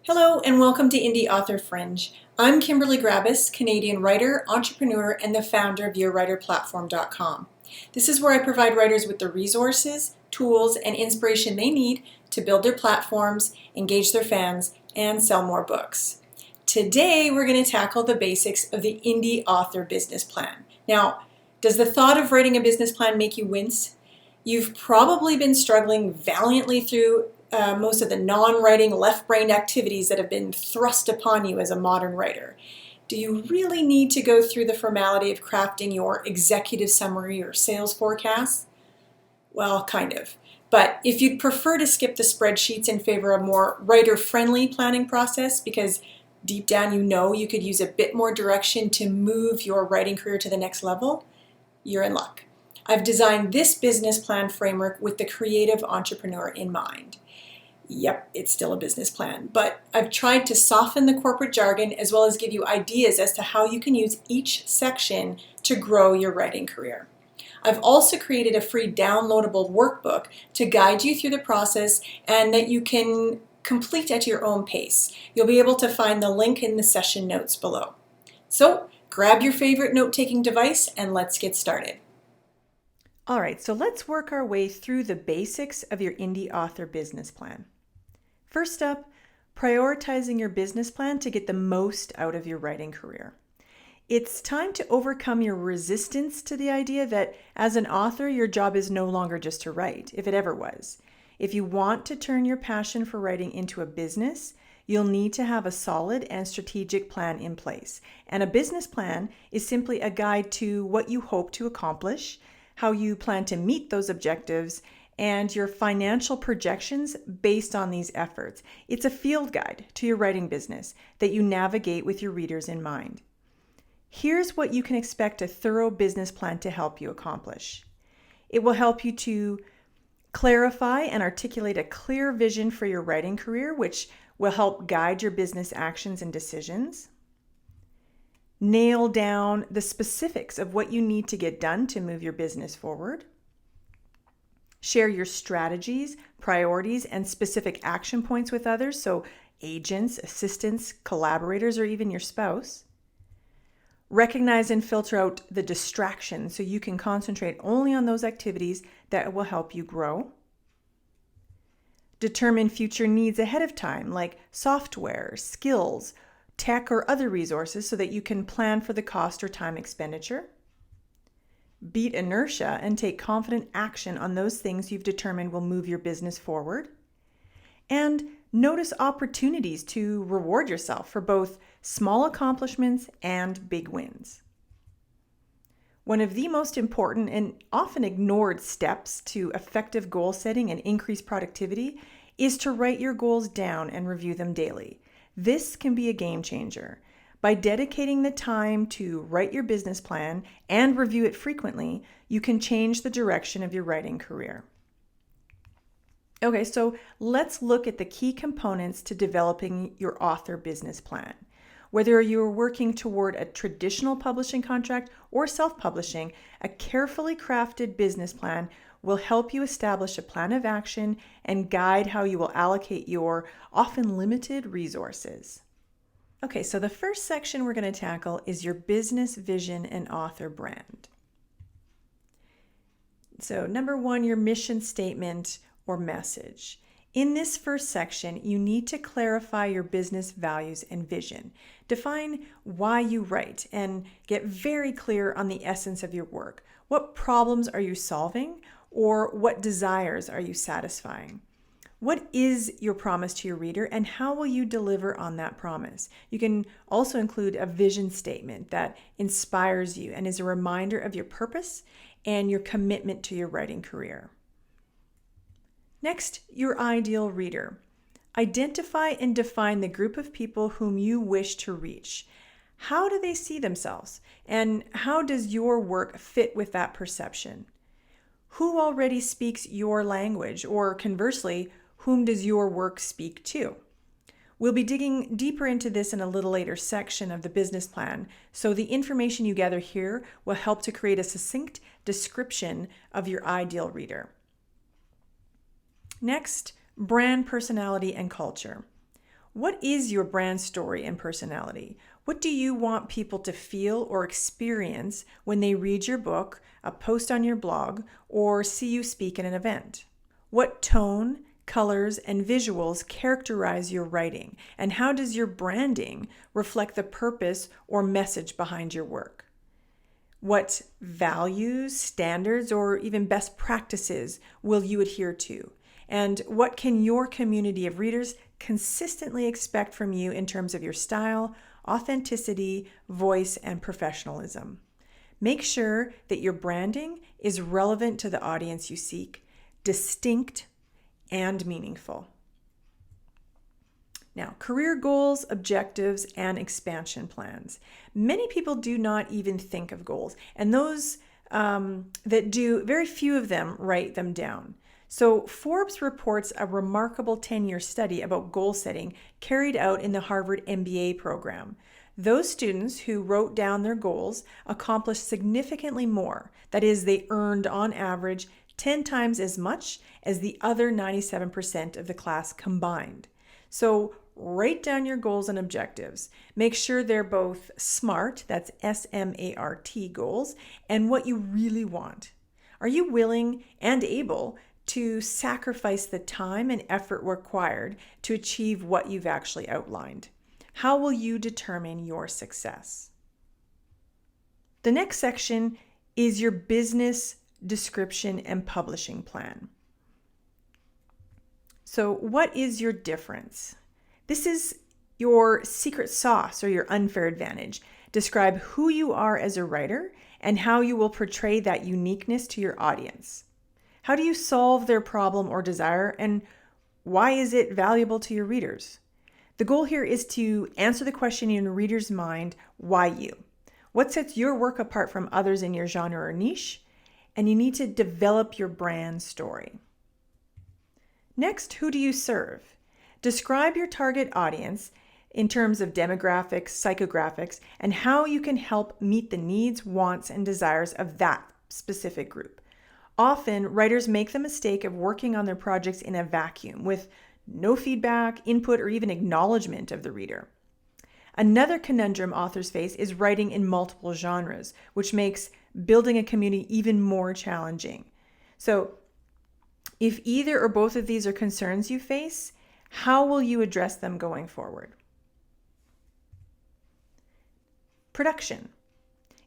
Hello and welcome to Indie Author Fringe. I'm Kimberly Grabus, Canadian writer, entrepreneur, and the founder of YourWriterPlatform.com. This is where I provide writers with the resources, tools, and inspiration they need to build their platforms, engage their fans, and sell more books. Today we're going to tackle the basics of the Indie Author Business Plan. Now, does the thought of writing a business plan make you wince? You've probably been struggling valiantly through most of the non-writing left-brained activities that have been thrust upon you as a modern writer. Do you really need to go through the formality of crafting your executive summary or sales forecast? Well, kind of. But if you'd prefer to skip the spreadsheets in favor of a more writer-friendly planning process, because deep down you know you could use a bit more direction to move your writing career to the next level, you're in luck. I've designed this business plan framework with the creative entrepreneur in mind. Yep, it's still a business plan, but I've tried to soften the corporate jargon as well as give you ideas as to how you can use each section to grow your writing career. I've also created a free downloadable workbook to guide you through the process and that you can complete at your own pace. You'll be able to find the link in the session notes below. So grab your favorite note-taking device and let's get started. All right, so let's work our way through the basics of your indie author business plan. First up, prioritizing your business plan to get the most out of your writing career. It's time to overcome your resistance to the idea that as an author, your job is no longer just to write, if it ever was. If you want to turn your passion for writing into a business, you'll need to have a solid and strategic plan in place. And a business plan is simply a guide to what you hope to accomplish, how you plan to meet those objectives, and your financial projections based on these efforts. It's a field guide to your writing business that you navigate with your readers in mind. Here's what you can expect a thorough business plan to help you accomplish. It will help you to clarify and articulate a clear vision for your writing career, which will help guide your business actions and decisions. Nail down the specifics of what you need to get done to move your business forward. Share your strategies, priorities, and specific action points with others, so agents, assistants, collaborators, or even your spouse. Recognize and filter out the distractions so you can concentrate only on those activities that will help you grow. Determine future needs ahead of time, like software, skills, tech, or other resources so that you can plan for the cost or time expenditure. Beat inertia and take confident action on those things you've determined will move your business forward. And notice opportunities to reward yourself for both small accomplishments and big wins. One of the most important and often ignored steps to effective goal setting and increased productivity is to write your goals down and review them daily. This can be a game changer. By dedicating the time to write your business plan and review it frequently, you can change the direction of your writing career. Okay, so let's look at the key components to developing your author business plan. Whether you're working toward a traditional publishing contract or self-publishing, a carefully crafted business plan will help you establish a plan of action and guide how you will allocate your often limited resources. Okay, so the first section we're going to tackle is your business vision and author brand. So number one, your mission statement or message. In this first section, you need to clarify your business values and vision. Define why you write and get very clear on the essence of your work. What problems are you solving, or what desires are you satisfying? What is your promise to your reader, and how will you deliver on that promise? You can also include a vision statement that inspires you and is a reminder of your purpose and your commitment to your writing career. Next, your ideal reader. Identify and define the group of people whom you wish to reach. How do they see themselves, and how does your work fit with that perception? Who already speaks your language, or conversely, whom does your work speak to? We'll be digging deeper into this in a little later section of the business plan, so the information you gather here will help to create a succinct description of your ideal reader. Next, brand personality and culture. What is your brand story and personality? What do you want people to feel or experience when they read your book, a post on your blog, or see you speak at an event? What tone, colors, and visuals characterize your writing? And how does your branding reflect the purpose or message behind your work? What values, standards, or even best practices will you adhere to? And what can your community of readers consistently expect from you in terms of your style, authenticity, voice, and professionalism? Make sure that your branding is relevant to the audience you seek, distinct, and meaningful. Now, career goals, objectives, and expansion plans. Many people do not even think of goals, and those that do, very few of them write them down. So Forbes reports a remarkable 10-year study about goal setting carried out in the Harvard MBA program. Those students who wrote down their goals accomplished significantly more. That is, they earned on average 10 times as much as the other 97% of the class combined. So write down your goals and objectives. Make sure they're both SMART, that's SMART goals, and what you really want. Are you willing and able to sacrifice the time and effort required to achieve what you've actually outlined? How will you determine your success? The next section is your business description and publishing plan. So what is your difference? This is your secret sauce or your unfair advantage. Describe who you are as a writer and how you will portray that uniqueness to your audience. How do you solve their problem or desire, and why is it valuable to your readers? The goal here is to answer the question in your reader's mind, why you? What sets your work apart from others in your genre or niche? And you need to develop your brand story. Next, who do you serve? Describe your target audience in terms of demographics, psychographics, and how you can help meet the needs, wants, and desires of that specific group. Often, writers make the mistake of working on their projects in a vacuum with no feedback, input, or even acknowledgement of the reader. Another conundrum authors face is writing in multiple genres, which makes building a community even more challenging. So, if either or both of these are concerns you face, how will you address them going forward? Production.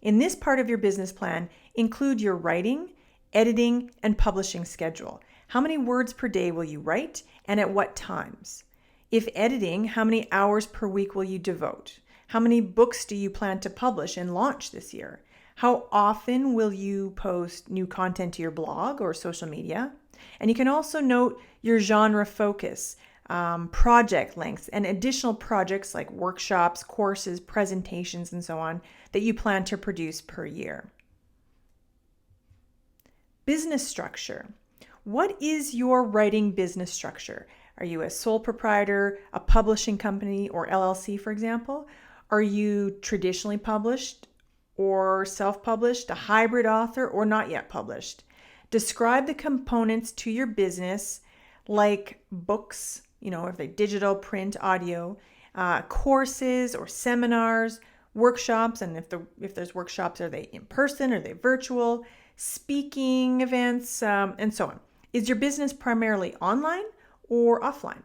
In this part of your business plan, include your writing, editing, and publishing schedule. How many words per day will you write and at what times? If editing, how many hours per week will you devote? How many books do you plan to publish and launch this year? How often will you post new content to your blog or social media? And you can also note your genre focus, project lengths, and additional projects like workshops, courses, presentations, and so on that you plan to produce per year. Business structure. What is your writing business structure? Are you a sole proprietor, a publishing company, or LLC, for example? Are you traditionally published or self-published, a hybrid author, or not yet published? Describe the components to your business like books, if they're digital, print, audio, courses or seminars, workshops, and if there's workshops, are they in person, are they virtual, speaking events, and so on. Is your business primarily online or offline?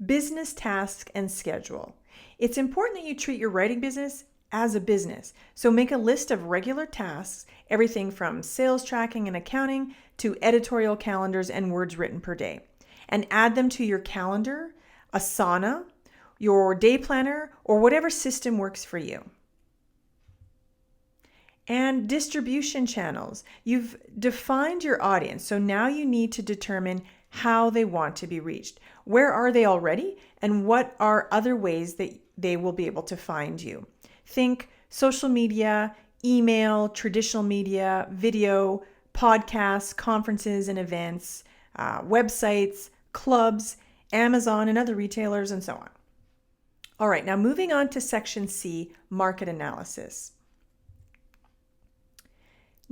Business tasks and schedule. It's important that you treat your writing business as a business. So make a list of regular tasks, everything from sales tracking and accounting to editorial calendars and words written per day, and add them to your calendar, Asana, your day planner, or whatever system works for you. And distribution channels. You've defined your audience, so now you need to determine how they want to be reached. Where are they already, and what are other ways that they will be able to find you? Think social media, email, traditional media, video, podcasts, conferences and events, websites, clubs, Amazon and other retailers, and so on. All right, now moving on to section C, market analysis.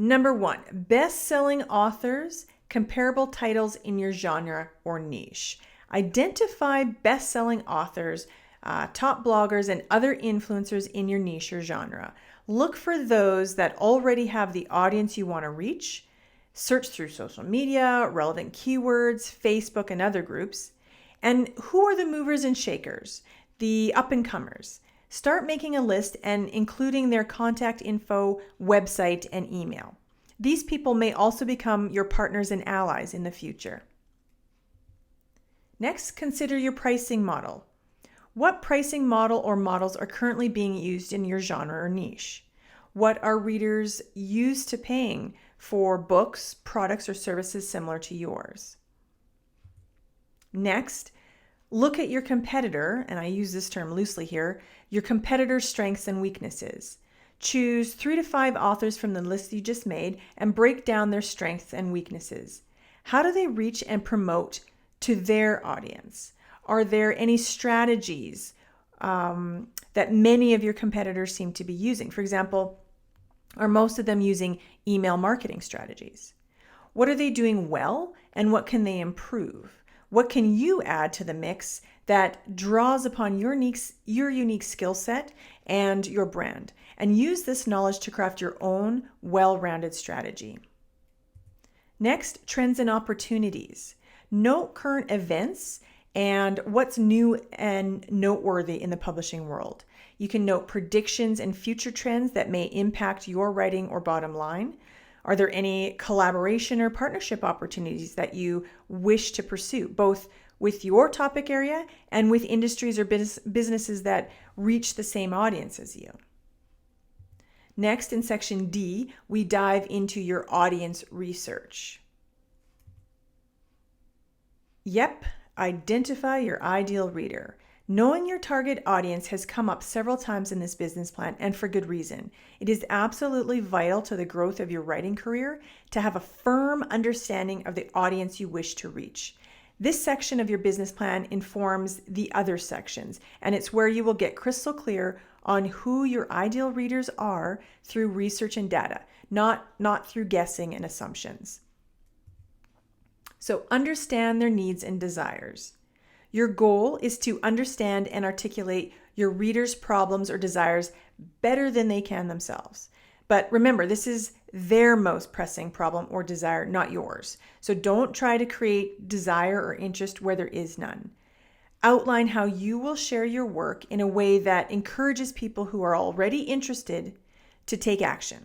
Number 1, best-selling authors comparable titles in your genre or niche. Identify best-selling authors, top bloggers, and other influencers in your niche or genre. Look for those that already have the audience you want to reach. Search through social media, relevant keywords, Facebook, and other groups. And who are the movers and shakers, the up-and-comers? Start making a list and including their contact info, website, and email. These people may also become your partners and allies in the future. Next, consider your pricing model. What pricing model or models are currently being used in your genre or niche? What are readers used to paying for books, products, or services similar to yours? Next, look at your competitor, and I use this term loosely here, your competitor's strengths and weaknesses. Choose 3 to 5 authors from the list you just made and break down their strengths and weaknesses. How do they reach and promote to their audience? Are there any strategies that many of your competitors seem to be using? For example, are most of them using email marketing strategies? What are they doing well, and what can they improve? What can you add to the mix that draws upon your unique skill set and your brand? And use this knowledge to craft your own well-rounded strategy. Next, trends and opportunities. Note current events and what's new and noteworthy in the publishing world. You can note predictions and future trends that may impact your writing or bottom line. Are there any collaboration or partnership opportunities that you wish to pursue, both with your topic area and with industries or businesses that reach the same audience as you? Next, in section D, we dive into your audience research. Yep, identify your ideal reader. Knowing your target audience has come up several times in this business plan, and for good reason. It is absolutely vital to the growth of your writing career to have a firm understanding of the audience you wish to reach. This section of your business plan informs the other sections, and it's where you will get crystal clear on who your ideal readers are through research and data, not through guessing and assumptions. So understand their needs and desires. Your goal is to understand and articulate your readers' problems or desires better than they can themselves. But remember, this is their most pressing problem or desire, not yours. So don't try to create desire or interest where there is none. Outline how you will share your work in a way that encourages people who are already interested to take action.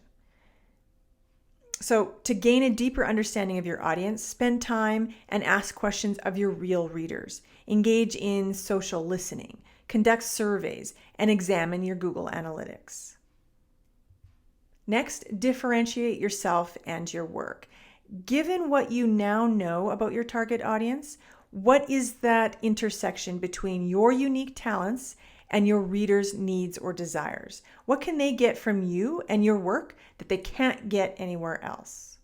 So to gain a deeper understanding of your audience, spend time and ask questions of your real readers. Engage in social listening, conduct surveys, and examine your Google Analytics. Next, differentiate yourself and your work. Given what you now know about your target audience, what is that intersection between your unique talents and your readers' needs or desires? What can they get from you and your work that they can't get anywhere else?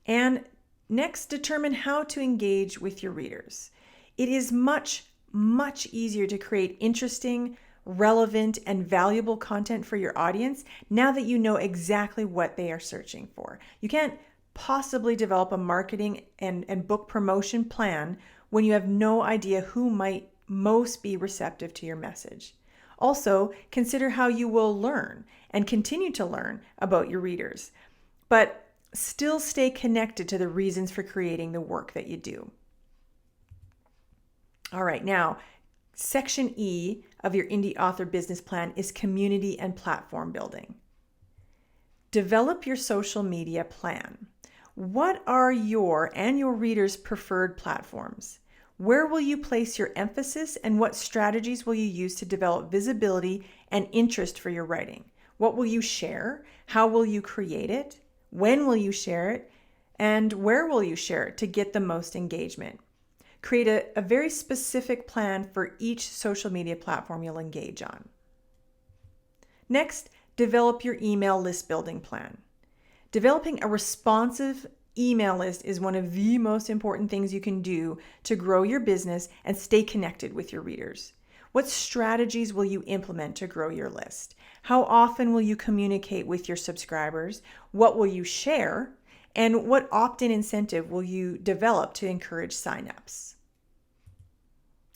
And next, determine how to engage with your readers. It is much, much easier to create interesting, relevant, and valuable content for your audience now that you know exactly what they are searching for. You can't possibly develop a marketing and book promotion plan when you have no idea who might most be receptive to your message. Also, consider how you will learn and continue to learn about your readers, but still stay connected to the reasons for creating the work that you do. All right, now, section E of your indie author business plan is community and platform building. Develop your social media plan. What are your and your readers' preferred platforms? Where will you place your emphasis, and what strategies will you use to develop visibility and interest for your writing? What will you share? How will you create it? When will you share it? And where will you share it to get the most engagement? Create a very specific plan for each social media platform you'll engage on. Next, develop your email list building plan. Developing a responsive email list is one of the most important things you can do to grow your business and stay connected with your readers. What strategies will you implement to grow your list? How often will you communicate with your subscribers? What will you share? And what opt-in incentive will you develop to encourage signups?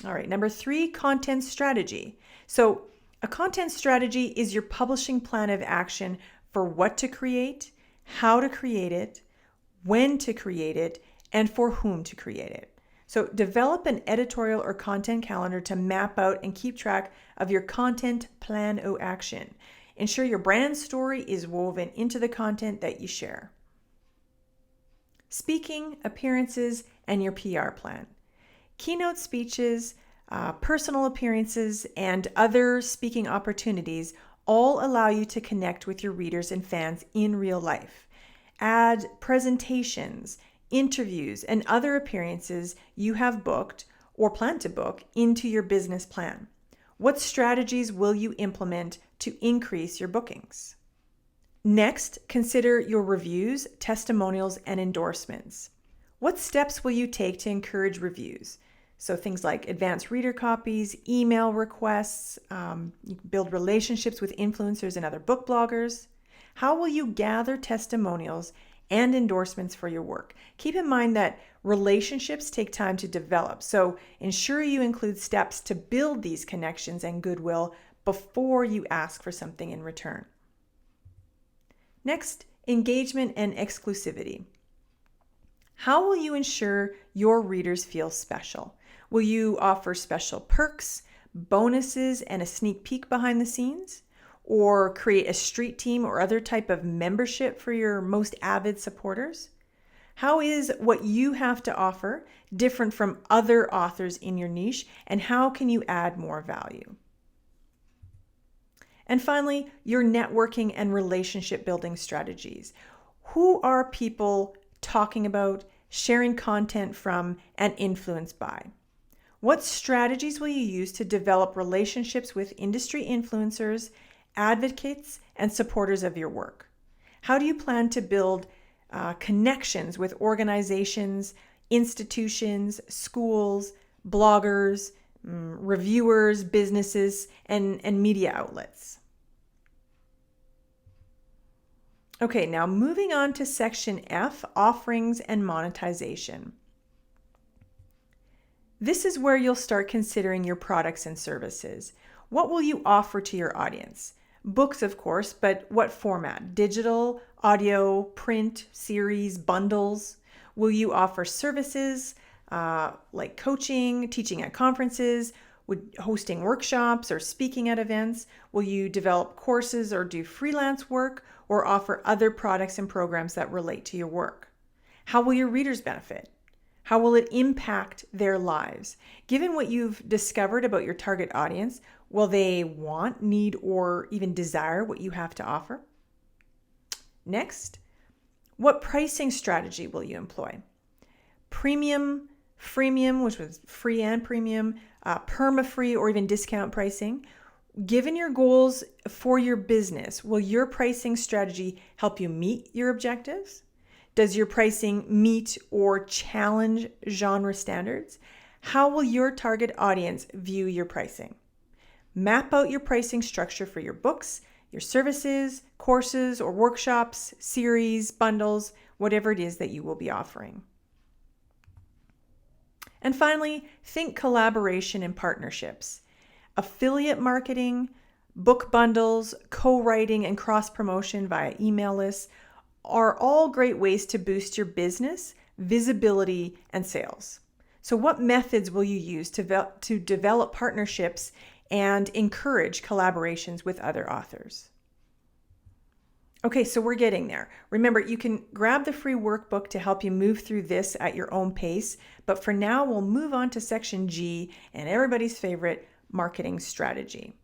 All right, number 3, content strategy. So a content strategy is your publishing plan of action for what to create, how to create it, when to create it, and for whom to create it. So develop an editorial or content calendar to map out and keep track of your content plan of action. Ensure your brand story is woven into the content that you share. Speaking, appearances, and your PR plan. Keynote speeches, personal appearances, and other speaking opportunities all allow you to connect with your readers and fans in real life. Add presentations, interviews, and other appearances you have booked or plan to book into your business plan. What strategies will you implement to increase your bookings? Next, consider your reviews, testimonials, and endorsements. What steps will you take to encourage reviews? So things like advanced reader copies, email requests, you can build relationships with influencers and other book bloggers. How will you gather testimonials and endorsements for your work? Keep in mind that relationships take time to develop, so ensure you include steps to build these connections and goodwill before you ask for something in return. Next, engagement and exclusivity. How will you ensure your readers feel special? Will you offer special perks, bonuses, and a sneak peek behind the scenes? Or create a street team or other type of membership for your most avid supporters? How is what you have to offer different from other authors in your niche, and how can you add more value? And finally, your networking and relationship building strategies. Who are people talking about, sharing content from, and influenced by? What strategies will you use to develop relationships with industry influencers, advocates, and supporters of your work? How do you plan to build connections with organizations, institutions, schools, bloggers, reviewers, businesses, and media outlets? Okay, now moving on to section F, offerings and monetization. This is where you'll start considering your products and services. What will you offer to your audience? Books, of course, but what format? Digital, audio, print, series, bundles? Will you offer services like coaching, teaching at conferences, hosting workshops, or speaking at events? Will you develop courses or do freelance work, or offer other products and programs that relate to your work? How will your readers benefit? How will it impact their lives? Given what you've discovered about your target audience, will they want, need, or even desire what you have to offer? Next, what pricing strategy will you employ? Premium, freemium, which was free and premium, perma-free, or even discount pricing. Given your goals for your business, will your pricing strategy help you meet your objectives? Does your pricing meet or challenge genre standards? How will your target audience view your pricing? Map out your pricing structure for your books, your services, courses or workshops, series, bundles, whatever it is that you will be offering. And finally, think collaboration and partnerships. Affiliate marketing, book bundles, co-writing, and cross-promotion via email lists are all great ways to boost your business, visibility, and sales. So what methods will you use to develop partnerships and encourage collaborations with other authors? Okay, so we're getting there. Remember, you can grab the free workbook to help you move through this at your own pace, but for now, we'll move on to section G and everybody's favorite, marketing strategy.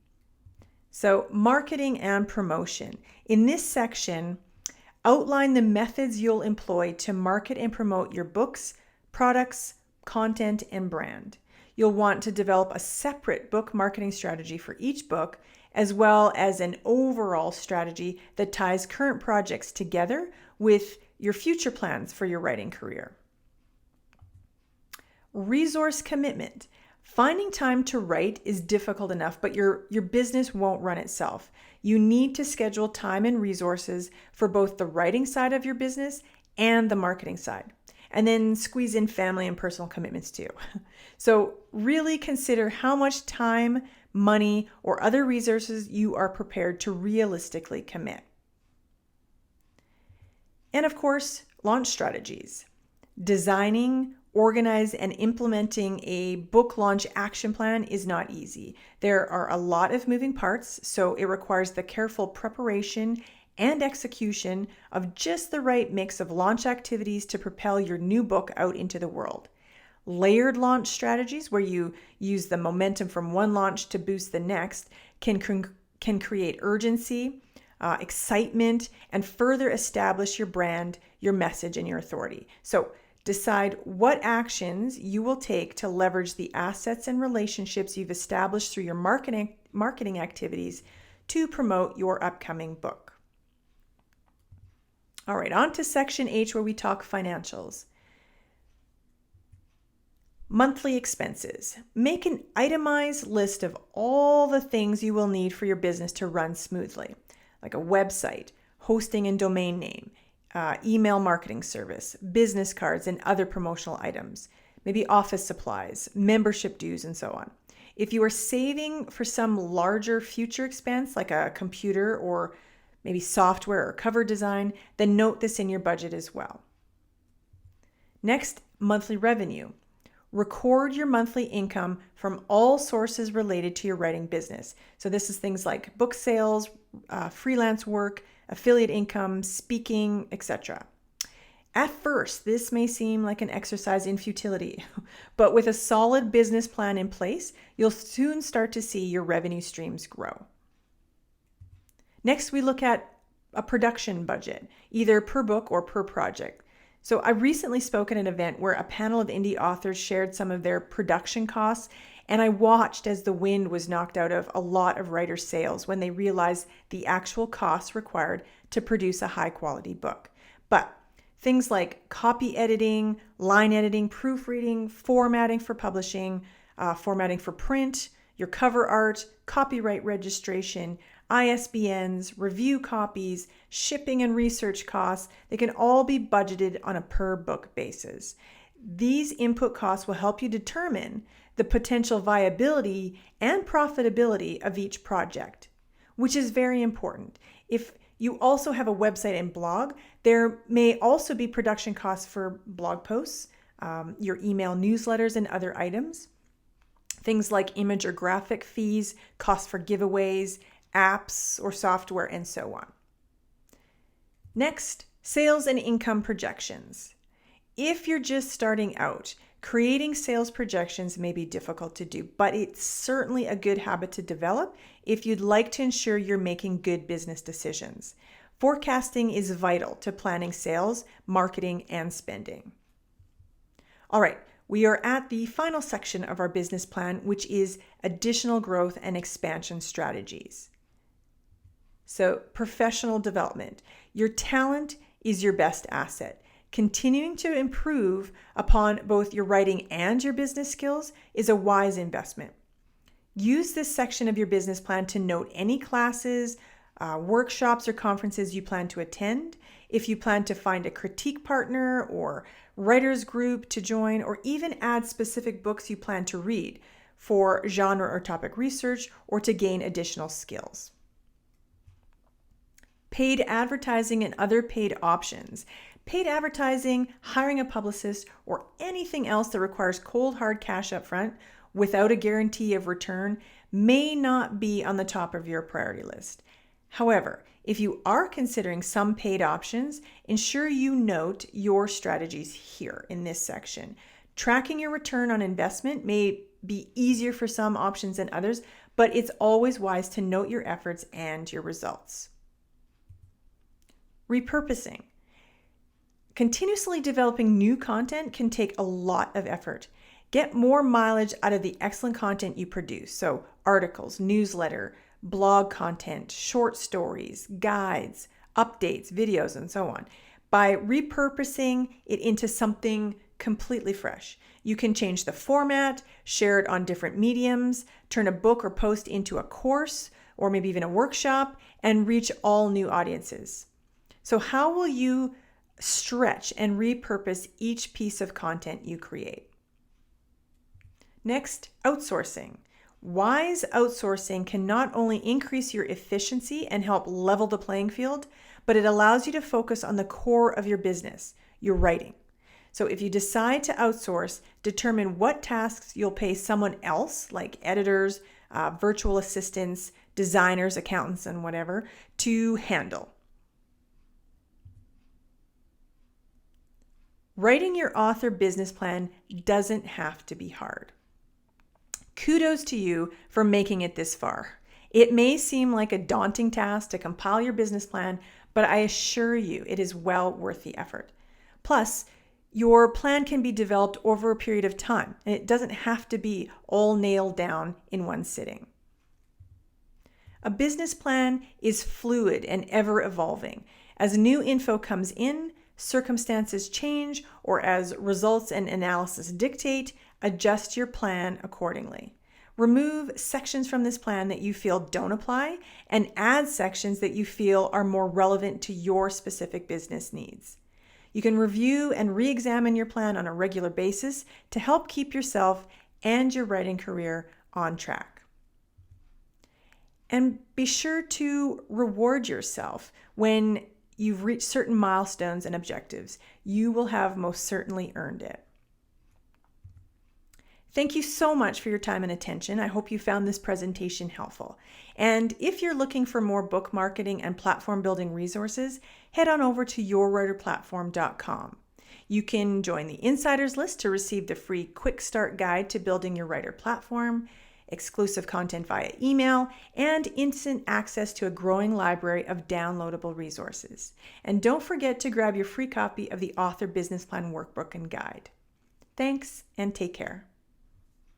So marketing and promotion. In this section, outline the methods you'll employ to market and promote your books, products, content, and brand. You'll want to develop a separate book marketing strategy for each book, as well as an overall strategy that ties current projects together with your future plans for your writing career. Resource commitment. Finding time to write is difficult enough, but your business won't run itself. You need to schedule time and resources for both the writing side of your business and the marketing side. And then squeeze in family and personal commitments too. So really consider how much time, money, or other resources you are prepared to realistically commit. And of course, launch strategies. Designing, organizing, and implementing a book launch action plan is not easy. There are a lot of moving parts, so it requires the careful preparation and execution of just the right mix of launch activities to propel your new book out into the world. Layered launch strategies, where you use the momentum from one launch to boost the next, can create urgency, excitement, and further establish your brand, your message, and your authority. So decide what actions you will take to leverage the assets and relationships you've established through your marketing activities to promote your upcoming book. All right, on to section H, where we talk financials. Monthly expenses. Make an itemized list of all the things you will need for your business to run smoothly, like a website, hosting and domain name, email marketing service, business cards, and other promotional items, maybe office supplies, membership dues, and so on. If you are saving for some larger future expense, like a computer or maybe software or cover design, then note this in your budget as well. Next, monthly revenue. Record your monthly income from all sources related to your writing business. So this is things like book sales, freelance work, affiliate income, speaking, etc. At first, this may seem like an exercise in futility, but with a solid business plan in place, you'll soon start to see your revenue streams grow. Next, we look at a production budget, either per book or per project. So I recently spoke at an event where a panel of indie authors shared some of their production costs, and I watched as the wind was knocked out of a lot of writers' sails when they realized the actual costs required to produce a high-quality book. But things like copy editing, line editing, proofreading, formatting for publishing, formatting for print, your cover art, copyright registration, ISBNs, review copies, shipping and research costs, they can all be budgeted on a per book basis. These input costs will help you determine the potential viability and profitability of each project, which is very important. If you also have a website and blog, there may also be production costs for blog posts, your email newsletters, and other items. Things like image or graphic fees, costs for giveaways, apps or software, and so on. Next, sales and income projections. If you're just starting out, creating sales projections may be difficult to do, but it's certainly a good habit to develop if you'd like to ensure you're making good business decisions. Forecasting is vital to planning sales, marketing, and spending. All right, we are at the final section of our business plan, which is additional growth and expansion strategies. So, professional development. Your talent is your best asset. Continuing to improve upon both your writing and your business skills is a wise investment. Use this section of your business plan to note any classes, workshops, or conferences you plan to attend. If you plan to find a critique partner or writers group to join, or even add specific books you plan to read for genre or topic research or to gain additional skills. Paid advertising and other paid options. Paid advertising, hiring a publicist, or anything else that requires cold hard cash up front without a guarantee of return may not be on the top of your priority list. However, if you are considering some paid options, ensure you note your strategies here in this section. Tracking your return on investment may be easier for some options than others, but it's always wise to note your efforts and your results. Repurposing. Continuously developing new content can take a lot of effort. Get more mileage out of the excellent content you produce. So articles, newsletter, blog content, short stories, guides, updates, videos, and so on. By repurposing it into something completely fresh. You can change the format, share it on different mediums, turn a book or post into a course, or maybe even a workshop, and reach all new audiences. So how will you stretch and repurpose each piece of content you create. Next, outsourcing. Wise outsourcing can not only increase your efficiency and help level the playing field, but it allows you to focus on the core of your business, your writing. So if you decide to outsource, determine what tasks you'll pay someone else, like editors, virtual assistants, designers, accountants, and whatever, to handle. Writing your author business plan doesn't have to be hard. Kudos to you for making it this far. It may seem like a daunting task to compile your business plan, but I assure you it is well worth the effort. Plus, your plan can be developed over a period of time, and it doesn't have to be all nailed down in one sitting. A business plan is fluid and ever evolving. As new info comes in, circumstances change, or as results and analysis dictate, adjust your plan accordingly. Remove sections from this plan that you feel don't apply and add sections that you feel are more relevant to your specific business needs. You can review and re-examine your plan on a regular basis to help keep yourself and your writing career on track. And be sure to reward yourself when you've reached certain milestones and objectives. You will have most certainly earned it. Thank you so much for your time and attention. I hope you found this presentation helpful. And if you're looking for more book marketing and platform building resources, head on over to yourwriterplatform.com. You can join the insiders list to receive the free quick start guide to building your writer platform, exclusive content via email, and instant access to a growing library of downloadable resources. And don't forget to grab your free copy of the Author Business Plan Workbook and Guide. Thanks, and take care.